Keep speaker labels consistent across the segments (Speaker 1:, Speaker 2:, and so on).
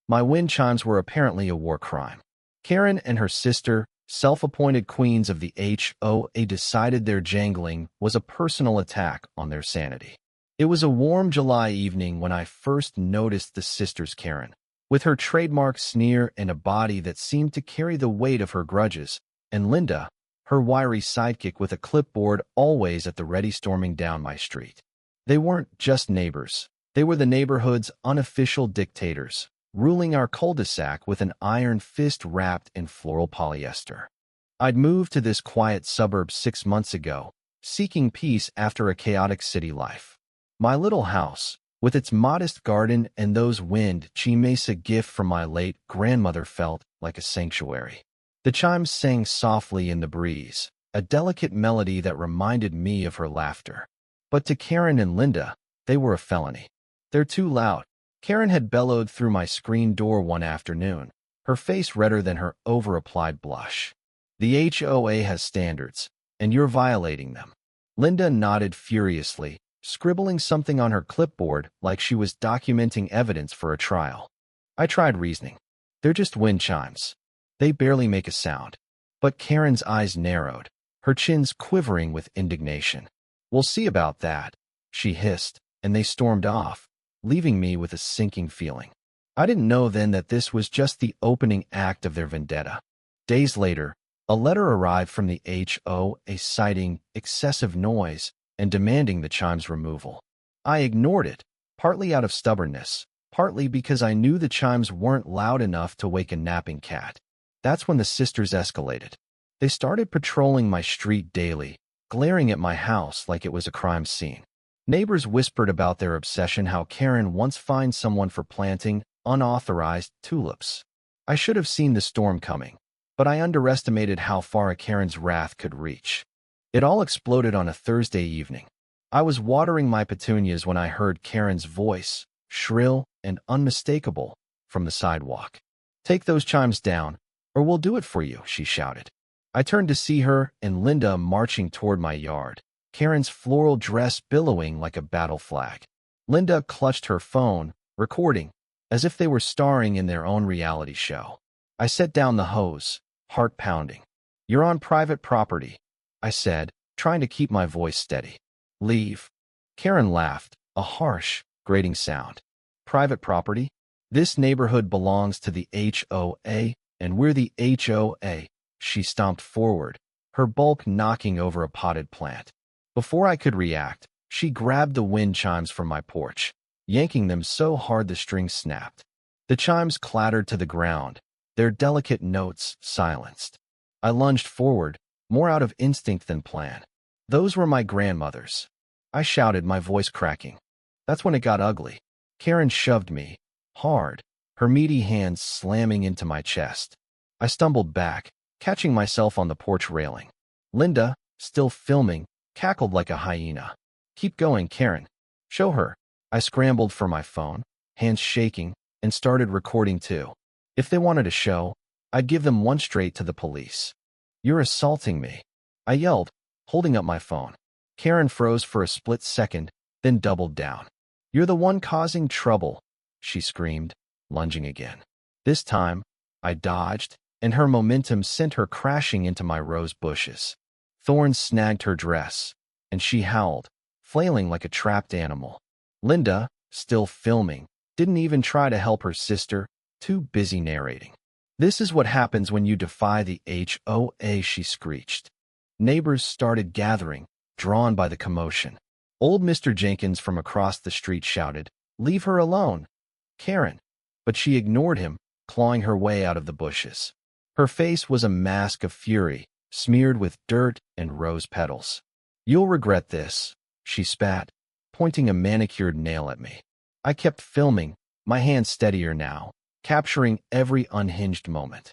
Speaker 1: My wind chimes were apparently a war crime. Karen and her sister, self-appointed queens of the HOA, decided their jangling was a personal attack on their sanity. It was a warm July evening when I first noticed the sisters Karen, with her trademark sneer and a body that seemed to carry the weight of her grudges, and Linda, her wiry sidekick with a clipboard always at the ready storming down my street. They weren't just neighbors. They were the neighborhood's unofficial dictators, ruling our cul-de-sac with an iron fist wrapped in floral polyester. I'd moved to this quiet suburb 6 months ago, seeking peace after a chaotic city life. My little house, with its modest garden and those wind chimes, a gift from my late grandmother, felt like a sanctuary. The chimes sang softly in the breeze, a delicate melody that reminded me of her laughter. But to Karen and Linda, they were a felony. "They're too loud," Karen had bellowed through my screen door one afternoon, her face redder than her over-applied blush. "The HOA has standards, and you're violating them." Linda nodded furiously, scribbling something on her clipboard like she was documenting evidence for a trial. I tried reasoning. "They're just wind chimes. They barely make a sound." But Karen's eyes narrowed, her chins quivering with indignation. "We'll see about that," she hissed, and they stormed off, leaving me with a sinking feeling. I didn't know then that this was just the opening act of their vendetta. Days later, a letter arrived from the HOA citing excessive noise and demanding the chimes' removal. I ignored it, partly out of stubbornness, partly because I knew the chimes weren't loud enough to wake a napping cat. That's when the sisters escalated. They started patrolling my street daily, glaring at my house like it was a crime scene. Neighbors whispered about their obsession, how Karen once fined someone for planting unauthorized tulips. I should have seen the storm coming, but I underestimated how far a Karen's wrath could reach. It all exploded on a Thursday evening. I was watering my petunias when I heard Karen's voice, shrill and unmistakable, from the sidewalk. "Take those chimes down, or we'll do it for you," she shouted. I turned to see her and Linda marching toward my yard, Karen's floral dress billowing like a battle flag. Linda clutched her phone, recording, as if they were starring in their own reality show. I set down the hose, heart pounding. "You're on private property," I said, trying to keep my voice steady. "Leave." Karen laughed, a harsh, grating sound. "Private property? This neighborhood belongs to the HOA, and we're the HOA. She stomped forward, her bulk knocking over a potted plant. Before I could react, she grabbed the wind chimes from my porch, yanking them so hard the strings snapped. The chimes clattered to the ground, their delicate notes silenced. I lunged forward, more out of instinct than plan. "Those were my grandmother's," I shouted, my voice cracking. That's when it got ugly. Karen shoved me, hard, her meaty hands slamming into my chest. I stumbled back, catching myself on the porch railing. Linda, still filming, cackled like a hyena. "Keep going, Karen. Show her." I scrambled for my phone, hands shaking, and started recording too. If they wanted a show, I'd give them one straight to the police. "You're assaulting me," I yelled, holding up my phone. Karen froze for a split second, then doubled down. "You're the one causing trouble," she screamed, lunging again. This time, I dodged, and her momentum sent her crashing into my rose bushes. Thorns snagged her dress, and she howled, flailing like a trapped animal. Linda, still filming, didn't even try to help her sister, too busy narrating. "This is what happens when you defy the HOA," she screeched. Neighbors started gathering, drawn by the commotion. Old Mr. Jenkins from across the street shouted, "Leave her alone, Karen." But she ignored him, clawing her way out of the bushes. Her face was a mask of fury, smeared with dirt and rose petals. "You'll regret this," she spat, pointing a manicured nail at me. I kept filming, my hands steadier now, capturing every unhinged moment.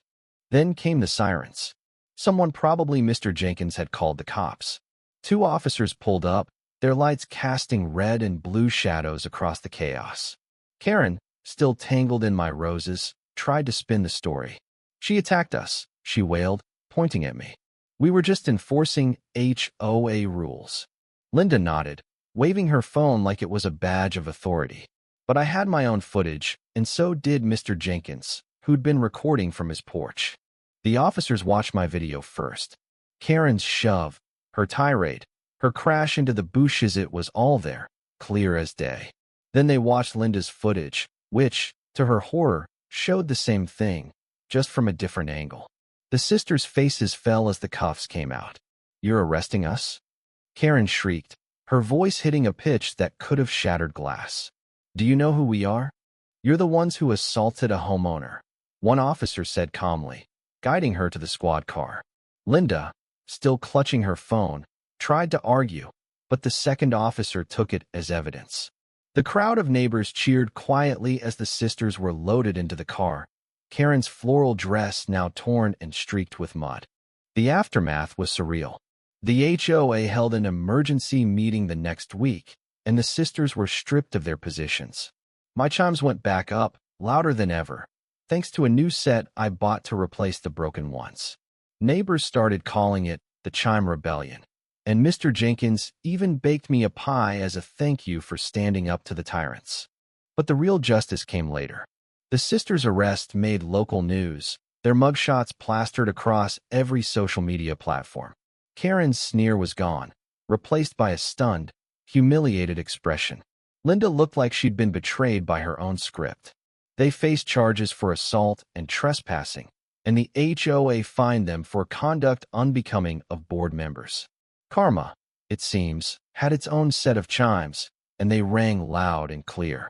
Speaker 1: Then came the sirens. Someone, probably Mr. Jenkins, had called the cops. 2 officers pulled up, their lights casting red and blue shadows across the chaos. Karen, still tangled in my roses, tried to spin the story. "She attacked us," she wailed, pointing at me. "We were just enforcing HOA rules." Linda nodded, waving her phone like it was a badge of authority. But I had my own footage, and so did Mr. Jenkins, who'd been recording from his porch. The officers watched my video first. Karen's shove, her tirade, her crash into the bushes, it was all there, clear as day. Then they watched Linda's footage, which, to her horror, showed the same thing, just from a different angle. The sisters' faces fell as the cuffs came out. "You're arresting us?" Karen shrieked, her voice hitting a pitch that could have shattered glass. "Do you know who we are? You're the ones who assaulted a homeowner," one officer said calmly, guiding her to the squad car. Linda, still clutching her phone, tried to argue, but the second officer took it as evidence. The crowd of neighbors cheered quietly as the sisters were loaded into the car, Karen's floral dress now torn and streaked with mud. The aftermath was surreal. The HOA held an emergency meeting the next week, and the sisters were stripped of their positions. My chimes went back up, louder than ever, thanks to a new set I bought to replace the broken ones. Neighbors started calling it the Chime Rebellion, and Mr. Jenkins even baked me a pie as a thank you for standing up to the tyrants. But the real justice came later. The sisters' arrest made local news, their mugshots plastered across every social media platform. Karen's sneer was gone, replaced by a stunned, humiliated expression. Linda looked like she'd been betrayed by her own script. They faced charges for assault and trespassing, and the HOA fined them for conduct unbecoming of board members. Karma, it seems, had its own set of chimes, and they rang loud and clear.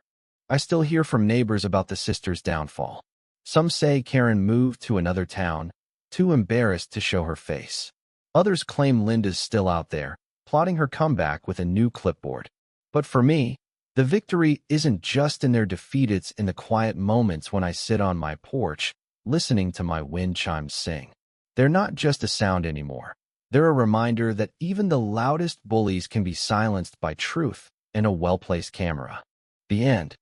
Speaker 1: I still hear from neighbors about the sisters' downfall. Some say Karen moved to another town, too embarrassed to show her face. Others claim Linda's still out there, plotting her comeback with a new clipboard. But for me, the victory isn't just in their defeat, it's in the quiet moments when I sit on my porch, listening to my wind chimes sing. They're not just a sound anymore. They're a reminder that even the loudest bullies can be silenced by truth and a well-placed camera. The end.